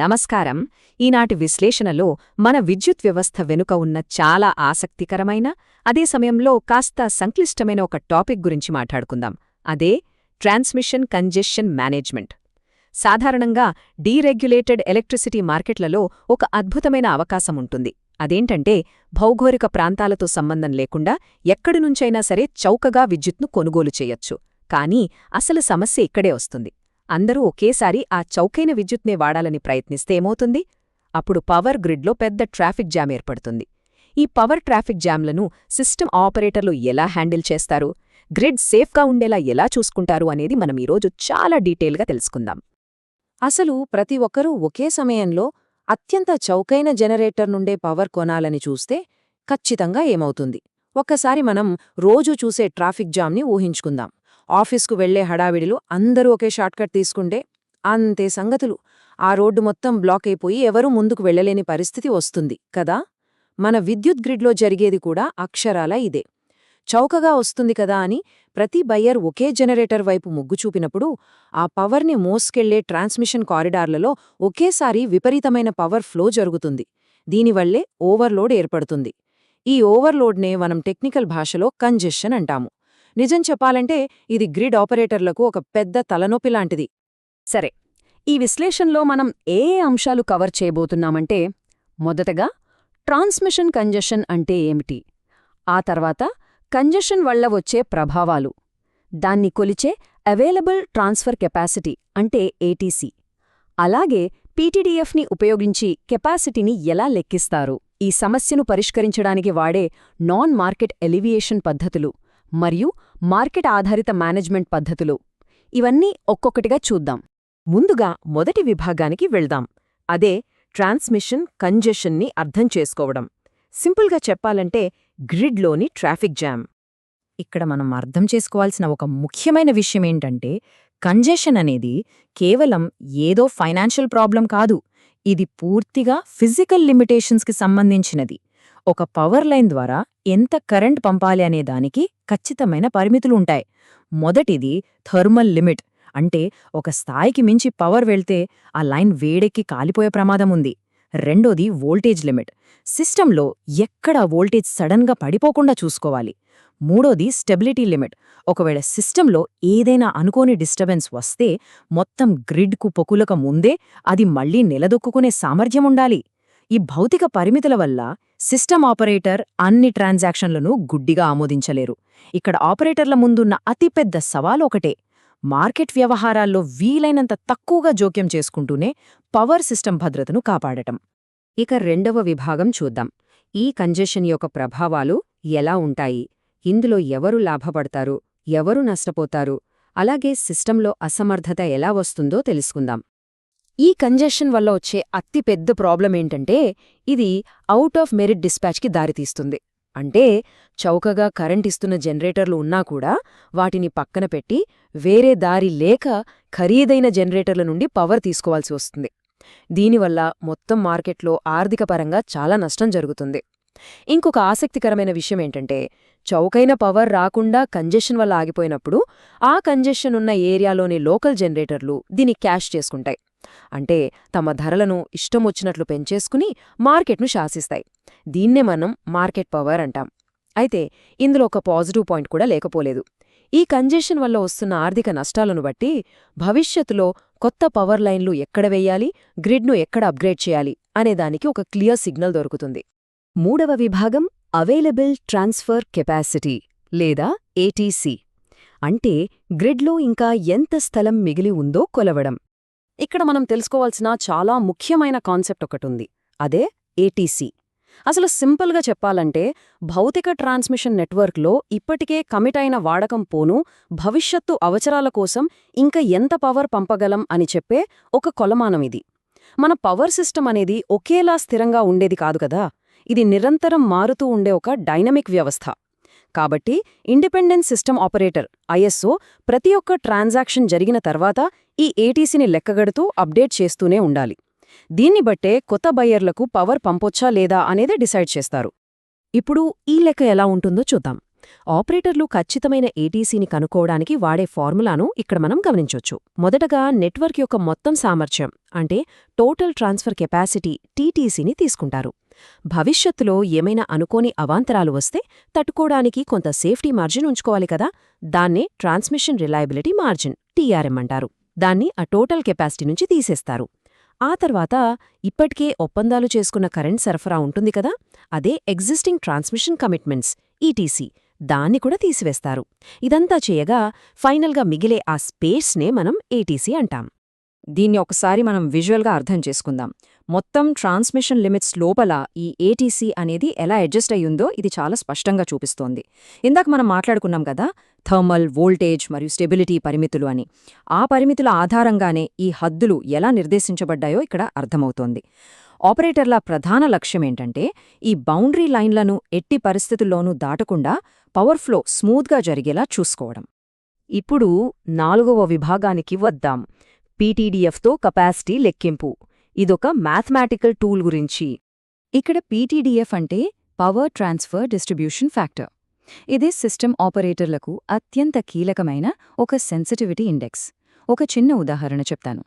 నమస్కారం. ఈనాటి విశ్లేషణలో మన విద్యుత్ వ్యవస్థ వెనుక ఉన్న చాలా ఆసక్తికరమైన, అదే సమయంలో కాస్త సంక్లిష్టమైన ఒక టాపిక్ గురించి మాట్లాడుకుందాం. అదే ట్రాన్స్మిషన్ కంజెషన్ మేనేజ్మెంట్. సాధారణంగా డీరెగ్యులేటెడ్ ఎలక్ట్రిసిటీ మార్కెట్లలో ఒక అద్భుతమైన అవకాశముంటుంది. అదేంటంటే భౌగోళిక ప్రాంతాలతో సంబంధం లేకుండా ఎక్కడినుంచైనా సరే చౌకగా విద్యుత్ను కొనుగోలు చేయొచ్చు. కానీ అసలు సమస్య ఇక్కడే వస్తుంది. అందరూ ఒకేసారి ఆ చౌకైన విద్యుత్నే వాడాలని ప్రయత్నిస్తే ఏమవుతుంది? అప్పుడు పవర్ గ్రిడ్లో పెద్ద ట్రాఫిక్ జామ్ ఏర్పడుతుంది. ఈ పవర్ ట్రాఫిక్ జామ్లను సిస్టమ్ ఆపరేటర్లు ఎలా హ్యాండిల్ చేస్తారు, గ్రిడ్ సేఫ్గా ఉండేలా ఎలా చూసుకుంటారు అనేది మనం ఈరోజు చాలా డీటెయిల్గా తెలుసుకుందాం. అసలు ప్రతి ఒక్కరూ ఒకే సమయంలో అత్యంత చౌకైన జనరేటర్ నుండే పవర్ కొనాలని చూస్తే ఖచ్చితంగా ఏమవుతుంది? ఒక్కసారి మనం రోజూ చూసే ట్రాఫిక్ జామ్ని ఊహించుకుందాం. ఆఫీస్కు వెళ్లే హడావిడిలో అందరూ ఒకే షార్ట్కట్ తీసుకుంటే అంతే సంగతులు. ఆ రోడ్డు మొత్తం బ్లాక్ అయిపోయి ఎవరూ ముందుకు వెళ్లలేని పరిస్థితి వస్తుంది కదా. మన విద్యుత్ గ్రిడ్లో జరిగేది కూడా అక్షరాల ఇదే. చౌకగా వస్తుంది కదా అని ప్రతి బయ్యర్ ఒకే జనరేటర్ వైపు మొగ్గు చూపినప్పుడు ఆ పవర్ని మోసుకెళ్లే ట్రాన్స్మిషన్ కారిడార్లలో ఒకేసారి విపరీతమైన పవర్ ఫ్లో జరుగుతుంది. దీనివల్లే ఓవర్లోడ్ ఏర్పడుతుంది. ఈ ఓవర్లోడ్నే మనం టెక్నికల్ భాషలో కంజెషన్ అంటాము. నిజం చెప్పాలంటే ఇది గ్రిడ్ ఆపరేటర్లకు ఒక పెద్ద తలనొప్పి లాంటిది. సరే, ఈ విశ్లేషణలో మనం ఏ అంశాలు కవర్ చేయబోతున్నామంటే, మొదటగా ట్రాన్స్మిషన్ కంజెషన్ అంటే ఏమిటి, ఆ తర్వాత కంజెషన్ వల్ల వచ్చే ప్రభావాలు, దాన్ని కొలిచే అవైలబుల్ ట్రాన్స్ఫర్ కెపాసిటీ అంటే ఏటీసీ, అలాగే పీటీడీఎఫ్ని ఉపయోగించి కెపాసిటీని ఎలా లెక్కిస్తారు, ఈ సమస్యను పరిష్కరించడానికి వాడే నాన్ మార్కెట్ ఎలివియేషన్ పద్ధతులు మరియు మార్కెట్ ఆధారిత మేనేజ్మెంట్ పద్ధతులు, ఇవన్నీ ఒక్కొక్కటిగా చూద్దాం. ముందుగా మొదటి విభాగానికి వెళ్దాం. అదే ట్రాన్స్మిషన్ కంజెషన్ని అర్థం చేసుకోవడం. సింపుల్గా చెప్పాలంటే గ్రిడ్లోని ట్రాఫిక్ జామ్. ఇక్కడ మనం అర్థం చేసుకోవాల్సిన ఒక ముఖ్యమైన విషయమేంటంటే, కంజెషన్ అనేది కేవలం ఏదో ఫైనాన్షియల్ ప్రాబ్లం కాదు. ఇది పూర్తిగా ఫిజికల్ లిమిటేషన్స్కి సంబంధించినది. ఒక పవర్ లైన్ ద్వారా ఎంత కరెంట్ పంపాలి అనే దానికి ఖచ్చితమైన పరిమితులు ఉంటాయి. మొదటిది థర్మల్ లిమిట్, అంటే ఒక స్థాయికి మించి పవర్ వెళ్తే ఆ లైన్ వేడెక్కి కాలిపోయే ప్రమాదం ఉంది. రెండోది వోల్టేజ్ లిమిట్, సిస్టంలో ఎక్కడ వోల్టేజ్ సడన్గా పడిపోకుండా చూసుకోవాలి. మూడోది స్టెబిలిటీ లిమిట్, ఒకవేళ సిస్టంలో ఏదైనా అనుకోని డిస్టర్బెన్స్ వస్తే మొత్తం గ్రిడ్కు పొకులక ముందే అది మళ్లీ నిలదొక్కునే సామర్థ్యముండాలి. ఈ భౌతిక పరిమితుల వల్ల సిస్టమ్ ఆపరేటర్ అన్ని ట్రాన్సాక్షన్లను గుడ్డిగా ఆమోదించలేరు. ఇక్కడ ఆపరేటర్ల ముందున్న అతిపెద్ద సవాలు ఒకటే, మార్కెట్ వ్యవహారాల్లో వీలైనంత తక్కువగా జోక్యం చేసుకుంటూనే పవర్ సిస్టమ్ భద్రతను కాపాడటం. ఇక రెండవ విభాగం చూద్దాం. ఈ కంజెషన్ యొక్క ప్రభావాలు ఎలా ఉంటాయి, ఇందులో ఎవరు లాభపడతారు, ఎవరు నష్టపోతారు, అలాగే సిస్టంలో అసమర్థత ఎలా వస్తుందో తెలుసుకుందాం. ఈ కంజెషన్ వల్ల వచ్చే అతిపెద్ద ప్రాబ్లం ఏంటంటే, ఇది అవుట్ ఆఫ్ మెరిట్ డిస్పాచ్కి దారితీస్తుంది. అంటే చౌకగా కరెంట్ ఇస్తున్న జనరేటర్లు ఉన్నా కూడా వాటిని పక్కన పెట్టి వేరే దారి లేక ఖరీదైన జనరేటర్ల నుండి పవర్ తీసుకోవాల్సి వస్తుంది. దీనివల్ల మొత్తం మార్కెట్లో ఆర్థికపరంగా చాలా నష్టం జరుగుతుంది. ఇంకొక ఆసక్తికరమైన విషయమేంటంటే, చౌకైన పవర్ రాకుండా కంజెషన్ వల్ల ఆగిపోయినప్పుడు ఆ కంజెషన్ ఉన్న ఏరియాలోని లోకల్ జనరేటర్లు దీన్ని క్యాష్ చేసుకుంటాయి. అంటే తమ ధరలను ఇష్టమొచ్చినట్లు పెంచేసుకుని మార్కెట్ను శాసిస్తాయి. దీన్నే మనం మార్కెట్ పవర్ అంటాం. అయితే ఇందులో ఒక పాజిటివ్ పాయింట్ కూడా లేకపోలేదు. ఈ కంజెషన్ వల్ల వస్తున్న ఆర్థిక నష్టాలను బట్టి భవిష్యత్తులో కొత్త పవర్ లైన్లు ఎక్కడ వెయ్యాలి, గ్రిడ్ను ఎక్కడ అప్గ్రేడ్ చేయాలి అనేదానికి ఒక క్లియర్ సిగ్నల్ దొరుకుతుంది. మూడవ విభాగం అవైలబుల్ ట్రాన్స్ఫర్ కెపాసిటీ లేదా ఏటీసీ, అంటే గ్రిడ్లో ఇంకా ఎంత స్థలం మిగిలి ఉందో కొలవడం. ఇక్కడ మనం తెలుసుకోవాల్సిన చాలా ముఖ్యమైన కాన్సెప్ట్ ఒకటుంది, అదే ఏటీసీ. అసలు సింపుల్గా చెప్పాలంటే భౌతిక ట్రాన్స్మిషన్ నెట్వర్క్లో ఇప్పటికే కమిట్ అయిన వాడకం పోను భవిష్యత్తు అవసరాల కోసం ఇంకా ఎంత పవర్ పంపగలం అని చెప్పే ఒక కొలమానం ఇది. మన పవర్ సిస్టమ్ అనేది ఒకేలా స్థిరంగా ఉండేది కాదు కదా, ఇది నిరంతరం మారుతూ ఉండే ఒక డైనమిక్ వ్యవస్థ. కాబట్టి ఇండిపెండెంట్ సిస్టమ్ ఆపరేటర్ ఐఎస్ఓ ప్రతి ఒక్క ట్రాన్సాక్షన్ జరిగిన తర్వాత ఈ ఏటీసీని లెక్కగడుతూ అప్డేట్ చేస్తూనే ఉండాలి. దీన్ని బట్టే కొత్త బయ్యర్లకు పవర్ పంపొచ్చా లేదా అనేది డిసైడ్ చేస్తారు. ఇప్పుడు ఈ లెక్క ఎలా ఉంటుందో చూద్దాం. ఆపరేటర్లు ఖచ్చితమైన ఏటీసీని కనుక్కోవడానికి వాడే ఫార్ములాను ఇక్కడ మనం గమనించొచ్చు. మొదటగా నెట్వర్క్ యొక్క మొత్తం సామర్థ్యం అంటే టోటల్ ట్రాన్స్ఫర్ కెపాసిటీ టీటీసీని తీసుకుంటారు. భవిష్యత్తులో ఏమైనా అనుకోని అవాంతరాలు వస్తే తట్టుకోవడానికి కొంత సేఫ్టీ మార్జిన్ ఉంచుకోవాలి కదా, దాన్నే ట్రాన్స్మిషన్ రిలయబిలిటీ మార్జిన్ టీఆర్ఎం అంటారు. దాన్ని ఆ టోటల్ కెపాసిటీ నుంచి తీసేస్తారు. ఆ తర్వాత ఇప్పటికే ఒప్పందాలు చేసుకున్న కరెంట్ సరఫరా ఉంటుంది కదా, అదే ఎగ్జిస్టింగ్ ట్రాన్స్మిషన్ కమిట్మెంట్స్ ఈటీసీ, దాన్ని కూడా తీసివేస్తారు. ఇదంతా చేయగా ఫైనల్గా మిగిలే ఆ స్పేస్నే మనం ఏటీసీ అంటాం. దీన్ని ఒకసారి మనం విజువల్గా అర్థం చేసుకుందాం. మొత్తం ట్రాన్స్మిషన్ లిమిట్స్ లోపల ఈ ఏటీసీ అనేది ఎలా అడ్జస్ట్ అయ్యుందో ఇది చాలా స్పష్టంగా చూపిస్తోంది. ఇందాక మనం మాట్లాడుకున్నాం కదా, థర్మల్, వోల్టేజ్ మరియు స్టెబిలిటీ పరిమితులు అని. ఆ పరిమితుల ఆధారంగానే ఈ హద్దులు ఎలా నిర్దేశించబడ్డాయో ఇక్కడ అర్థమవుతోంది. ఆపరేటర్ల ప్రధాన లక్ష్యమేంటంటే ఈ బౌండరీ లైన్లను ఎట్టి పరిస్థితుల్లోనూ దాటకుండా పవర్ ఫ్లో స్మూత్గా జరిగేలా చూసుకోవడం. ఇప్పుడు 4వ విభాగానికి వద్దాం. పీటీడీఎఫ్తో కెపాసిటీ లెక్కింపు. ఇదొక మ్యాథమెటికల్ టూల్ గురించి. ఇక్కడ పీటీడీఎఫ్ అంటే పవర్ ట్రాన్స్ఫర్ డిస్ట్రిబ్యూషన్ ఫ్యాక్టర్. ఇది సిస్టమ్ ఆపరేటర్లకు అత్యంత కీలకమైన ఒక సెన్సిటివిటీ ఇండెక్స్. ఒక చిన్న ఉదాహరణ చెప్తాను.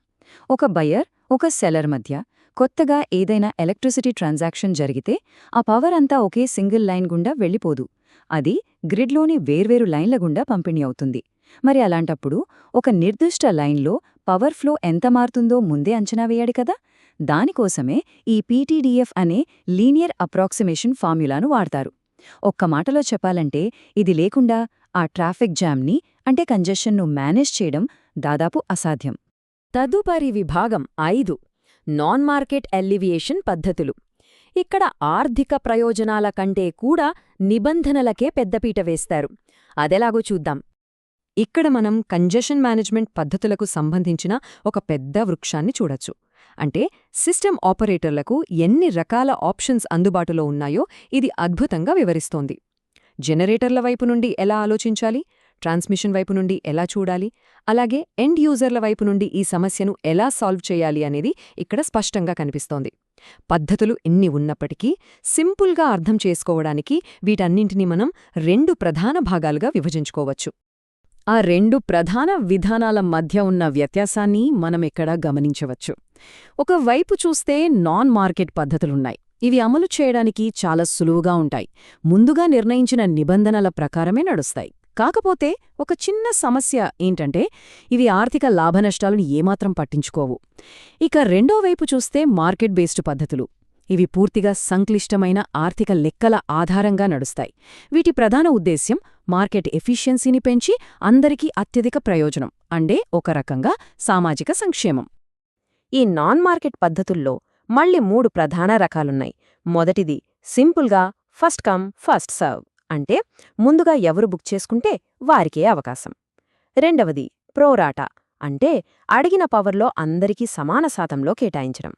ఒక బయర్, ఒక సెల్లర్ మధ్య కొత్తగా ఏదైనా ఎలక్ట్రిసిటీ ట్రాన్సాక్షన్ జరిగితే ఆ పవర్ అంతా ఒకే సింగిల్ లైన్ గుండా వెళ్ళిపోదు. అది గ్రిడ్లోని వేర్వేరు లైన్ల గుండా పంపిణీ అవుతుంది. మరి అలాంటప్పుడు ఒక నిర్దిష్ట లైన్లో పవర్ ఫ్లో ఎంత మారుతుందో ముందే అంచనా వేయాలి కదా. దానికోసమే ఈ పీటీడీఎఫ్ అనే లీనియర్ అప్రాక్సిమేషన్ ఫార్ములాను వాడతారు. ఒక్క మాటలో చెప్పాలంటే ఇది లేకుండా ఆ ట్రాఫిక్ జామ్ని అంటే కంజెషన్ను మేనేజ్ చేయడం దాదాపు అసాధ్యం. తదుపరి విభాగం 5 నాన్ మార్కెట్ ఎలివియేషన్ పద్ధతులు. ఇక్కడ ఆర్థిక ప్రయోజనాల కంటే కూడా నిబంధనలకే పెద్దపీట వేస్తారు. అదెలాగో చూద్దాం. ఇక్కడ మనం కంజెషన్ మేనేజ్మెంట్ పద్ధతులకు సంబంధించిన ఒక పెద్ద వృక్షాన్ని చూడొచ్చు. అంటే సిస్టమ్ ఆపరేటర్లకు ఎన్ని రకాల ఆప్షన్స్ అందుబాటులో ఉన్నాయో ఇది అద్భుతంగా వివరిస్తోంది. జనరేటర్ల వైపు నుండి ఎలా ఆలోచించాలి, ట్రాన్స్మిషన్ వైపు నుండి ఎలా చూడాలి, అలాగే ఎండ్ యూజర్ల వైపు నుండి ఈ సమస్యను ఎలా సాల్వ్ చేయాలి అనేది ఇక్కడ స్పష్టంగా కనిపిస్తోంది. పద్ధతులు ఎన్ని ఉన్నప్పటికీ సింపుల్గా అర్థం చేసుకోవడానికి వీటన్నింటినీ మనం 2 ప్రధాన భాగాలుగా విభజించుకోవచ్చు. ఆ 2 ప్రధాన విధానాల మధ్య ఉన్న వ్యత్యాసాన్ని మనమిక్కడ గమనించవచ్చు. ఒక వైపు చూస్తే నాన్ మార్కెట్ పద్ధతులున్నాయి. ఇవి అమలు చేయడానికి చాలా సులువుగా ఉంటాయి. ముందుగా నిర్ణయించిన నిబంధనల ప్రకారమే నడుస్తాయి. కాకపోతే ఒక చిన్న సమస్య ఏంటంటే ఇవి ఆర్థిక లాభనష్టాలను ఏమాత్రం పట్టించుకోవు. ఇక రెండో వైపు చూస్తే మార్కెట్ బేస్డ్ పద్ధతులు. ఇవి పూర్తిగా సంక్లిష్టమైన ఆర్థిక లెక్కల ఆధారంగా నడుస్తాయి. వీటి ప్రధాన ఉద్దేశ్యం మార్కెట్ ఎఫిషియన్సీని పెంచి అందరికీ అత్యధిక ప్రయోజనం, అంటే ఒక రకంగా సామాజిక సంక్షేమం. ఈ నాన్ మార్కెట్ పద్ధతుల్లో మళ్ళీ 3 ప్రధాన రకాలున్నాయి. మొదటిది సింపుల్గా ఫస్ట్ కమ్ ఫస్ట్ సర్వ్, అంటే ముందుగా ఎవరు బుక్ చేసుకుంటే వారికే అవకాశం. రెండవది ప్రోరాటా, అంటే అడిగిన పవర్లో అందరికీ సమాన శాతంలో కేటాయించడం.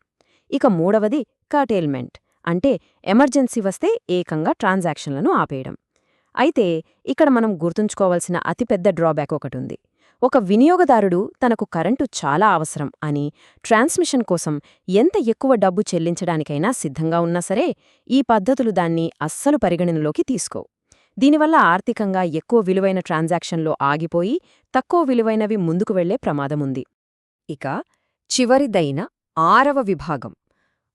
ఇక మూడవది కర్టేల్మెంట్, అంటే ఎమర్జెన్సీ వస్తే ఏకంగా ట్రాన్సాక్షన్లను ఆపేయడం. అయితే ఇక్కడ మనం గుర్తుంచుకోవాల్సిన అతిపెద్ద డ్రాబ్యాక్ ఒకటుంది. ఒక వినియోగదారుడు తనకు కరెంటు చాలా అవసరం అని ట్రాన్స్మిషన్ కోసం ఎంత ఎక్కువ డబ్బు చెల్లించడానికైనా సిద్ధంగా ఉన్నా సరే ఈ పద్ధతులు దాన్ని అస్సలు పరిగణనలోకి తీసుకోవు. దీనివల్ల ఆర్థికంగా ఎక్కువ విలువైన ట్రాన్సాక్షన్లో ఆగిపోయి తక్కువ విలువైనవి ముందుకు వెళ్లే ప్రమాదముంది. ఇక చివరిదైన 6వ విభాగం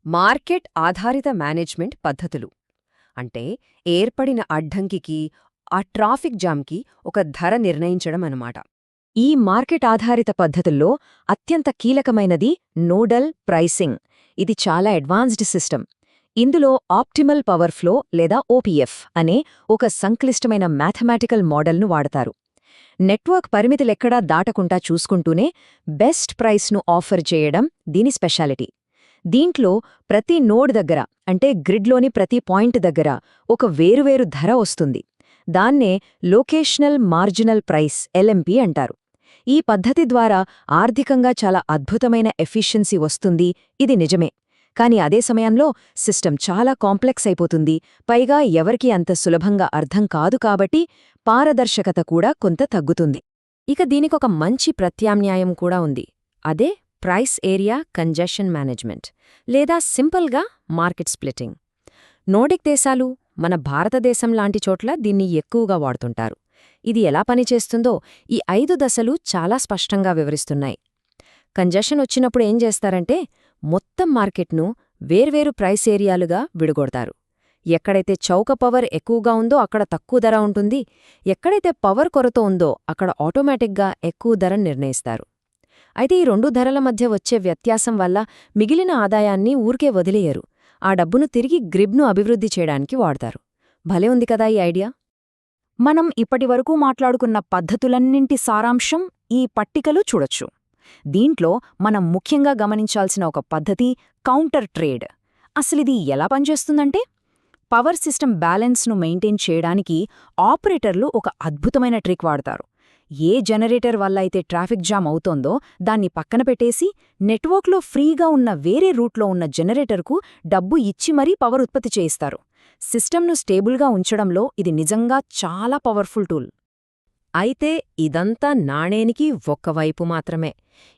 మార్కెట్ ఆధారిత మేనేజ్మెంట్ పద్ధతులు. అంటే ఏర్పడిన అడ్డంకికి, ఆ ట్రాఫిక్ జామ్కి ఒక ధర నిర్ణయించడం అన్నమాట. ఈ మార్కెట్ ఆధారిత పద్ధతుల్లో అత్యంత కీలకమైనది నోడల్ ప్రైసింగ్. ఇది చాలా అడ్వాన్స్డ్ సిస్టమ్. ఇందులో ఆప్టిమల్ పవర్ ఫ్లో లేదా ఓపీఎఫ్ అనే ఒక సంక్లిష్టమైన మ్యాథమెటికల్ మోడల్ను వాడతారు. నెట్వర్క్ పరిమితులెక్కడా దాటకుండా చూసుకుంటూనే బెస్ట్ ప్రైస్ను ఆఫర్ చేయడం దీని స్పెషాలిటీ. దీంట్లో ప్రతి నోడ్ దగ్గర, అంటే గ్రిడ్లోని ప్రతి పాయింట్ దగ్గర ఒక వేరువేరు ధర వస్తుంది. దాన్నే లొకేషనల్ మార్జినల్ ప్రైస్ LMP అంటారు. ఈ పద్ధతి ద్వారా ఆర్థికంగా చాలా అద్భుతమైన ఎఫిషియన్సీ వస్తుంది, ఇది నిజమే. కానీ అదే సమయంలో సిస్టమ్ చాలా కాంప్లెక్స్ అయిపోతుంది. పైగా ఎవరికీ అంత సులభంగా అర్థం కాదు కాబట్టి పారదర్శకత కూడా కొంత తగ్గుతుంది. ఇక దీనికొక మంచి ప్రత్యామ్నాయం కూడా ఉంది. అదే ప్రైస్ ఏరియా కంజెషన్ మేనేజ్మెంట్, లేదా సింపుల్గా మార్కెట్ స్ప్లిట్టింగ్. నోర్డిక్ దేశాలు, మన భారతదేశం లాంటి చోట్ల దీన్ని ఎక్కువగా వాడుతుంటారు. ఇది ఎలా పనిచేస్తుందో ఈ 5 దశలు చాలా స్పష్టంగా వివరిస్తున్నాయి. కంజెషన్ వచ్చినప్పుడు ఏం చేస్తారంటే మొత్తం మార్కెట్ను వేర్వేరు ప్రైస్ ఏరియాలుగా విడగొడతారు. ఎక్కడైతే చౌక పవర్ ఎక్కువగా ఉందో అక్కడ తక్కువ ధర ఉంటుంది, ఎక్కడైతే పవర్ కొరత ఉందో అక్కడ ఆటోమేటిక్గా ఎక్కువ ధర నిర్ణయిస్తారు. అయితే ఈ 2 ధరల మధ్య వచ్చే వ్యత్యాసం వల్ల మిగిలిన ఆదాయాన్ని ఊరికే వదిలేయరు. ఆ డబ్బును తిరిగి గ్రిడ్ను అభివృద్ధి చేయడానికి వాడతారు. భలే ఉంది కదా ఈ ఐడియా. మనం ఇప్పటివరకు మాట్లాడుకున్న పద్ధతులన్నింటి సారాంశం ఈ పట్టికలో చూడొచ్చు. దీంట్లో మనం ముఖ్యంగా గమనించాల్సిన ఒక పద్ధతి కౌంటర్ ట్రేడ్. అసలిది ఎలా పనిచేస్తుందంటే, పవర్ సిస్టమ్ బ్యాలెన్స్ను మెయింటైన్ చేయడానికి ఆపరేటర్లు ఒక అద్భుతమైన ట్రిక్ వాడతారు. ఏ జనరేటర్ వల్ల అయితే ట్రాఫిక్ జామ్ అవుతోందో దాన్ని పక్కన పెట్టేసి నెట్వర్క్లో ఫ్రీగా ఉన్న వేరే రూట్లో ఉన్న జనరేటర్కు డబ్బు ఇచ్చి మరీ పవర్ ఉత్పత్తి చేయిస్తారు. సిస్టమ్ను స్టేబుల్గా ఉంచడంలో ఇది నిజంగా చాలా పవర్ఫుల్ టూల్. అయితే ఇదంతా నాణేనికి ఒక్కవైపు మాత్రమే.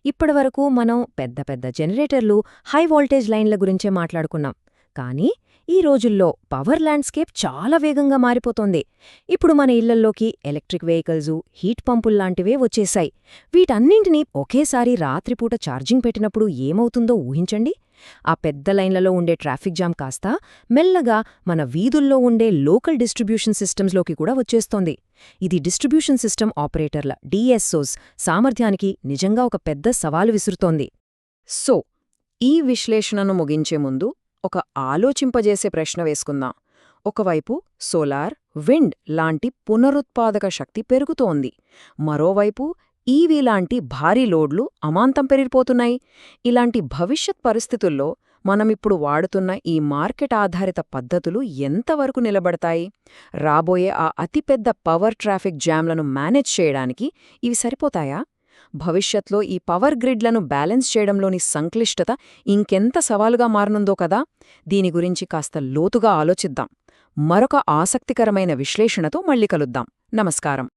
ఇప్పటివరకు మనం పెద్ద పెద్ద జనరేటర్లు, హై వోల్టేజ్ లైన్ల గురించే మాట్లాడుకున్నాం. కానీ ఈ రోజుల్లో పవర్ ల్యాండ్స్కేప్ చాలా వేగంగా మారిపోతోంది. ఇప్పుడు మన ఇళ్లల్లోకి ఎలక్ట్రిక్ వెహికల్సు, హీట్ పంపుల్లాంటివే వచ్చేశాయి. వీటన్నింటినీ ఒకేసారి రాత్రిపూట ఛార్జింగ్ పెట్టినప్పుడు ఏమవుతుందో ఊహించండి. ఆ పెద్ద లైన్లలో ఉండే ట్రాఫిక్ జామ్ కాస్త మెల్లగా మన వీధుల్లో ఉండే లోకల్ డిస్ట్రిబ్యూషన్ సిస్టమ్స్లోకి కూడా వచ్చేస్తోంది. ఇది డిస్ట్రిబ్యూషన్ సిస్టమ్ ఆపరేటర్ల డిఎస్ఓస్ సామర్థ్యానికి నిజంగా ఒక పెద్ద సవాలు విసురుతోంది. సో, ఈ విశ్లేషణను ముగించే ముందు ఒక ఆలోచింపజేసే ప్రశ్న వేసుకుందాం. ఒకవైపు సోలార్, విండ్ లాంటి పునరుత్పాదక శక్తి పెరుగుతోంది. మరోవైపు ఈవీ లాంటి భారీ లోడ్లు అమాంతం పెరిగిపోతున్నాయి. ఇలాంటి భవిష్యత్ పరిస్థితుల్లో మనమిప్పుడు వాడుతున్న ఈ మార్కెట్ ఆధారిత పద్ధతులు ఎంతవరకు నిలబడతాయి? రాబోయే ఆ అతిపెద్ద పవర్ ట్రాఫిక్ జామ్లను మేనేజ్ చేయడానికి ఇవి సరిపోతాయా? భవిష్యత్లో ఈ పవర్ గ్రిడ్లను బ్యాలెన్స్ చేయడంలోని సంక్లిష్టత ఇంకెంత సవాలుగా మారనుందో కదా. దీని గురించి కాస్త లోతుగా ఆలోచిద్దాం. మరొక ఆసక్తికరమైన విశ్లేషణతో మళ్ళీ కలుద్దాం. నమస్కారం.